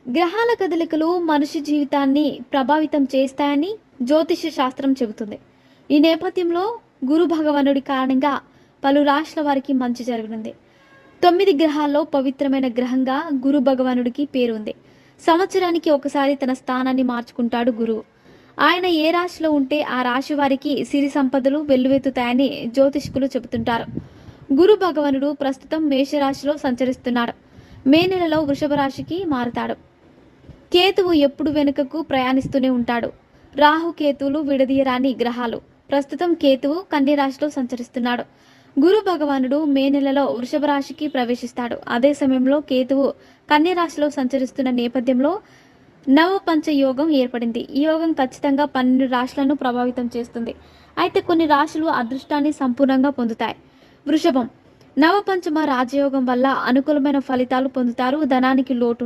గ్రహాల కదలికలు మనిషి జీవితాన్ని ప్రభావితం చేస్తాయని జ్యోతిష శాస్త్రం చెబుతుంది. ఈ నేపథ్యంలో గురు భగవానుడి కారణంగా పలు రాష్ట్రాల వారికి మంచి జరగనుంది. 9 గ్రహాల్లో పవిత్రమైన గ్రహంగా గురు భగవానుడికి పేరు ఉంది. సంవత్సరానికి ఒకసారి తన స్థానాన్ని మార్చుకుంటాడు గురువు. ఆయన ఏ రాశిలో ఉంటే ఆ రాశి వారికి సిరి సంపదలు వెల్లువెత్తుతాయని జ్యోతిష్కులు చెబుతుంటారు. గురు భగవానుడు ప్రస్తుతం మేషరాశిలో సంచరిస్తున్నాడు. మే నెలలో వృషభ రాశికి మారుతాడు. కేతువు ఎప్పుడు వెనుకకు ప్రయాణిస్తూనే ఉంటాడు. రాహు కేతువులు విడదీయరాని గ్రహాలు. ప్రస్తుతం కేతువు కన్య రాశిలో సంచరిస్తున్నాడు. గురు భగవానుడు మే నెలలో వృషభ రాశికి ప్రవేశిస్తాడు. అదే సమయంలో కేతువు కన్య రాశిలో సంచరిస్తున్న నేపథ్యంలో నవపంచ యోగం ఏర్పడింది. ఈ యోగం ఖచ్చితంగా 12 రాశులను ప్రభావితం చేస్తుంది. అయితే కొన్ని రాశులు అదృష్టాన్ని సంపూర్ణంగా పొందుతాయి. వృషభం, నవపంచమ రాజయోగం వల్ల అనుకూలమైన ఫలితాలు పొందుతారు. ధనానికి లోటు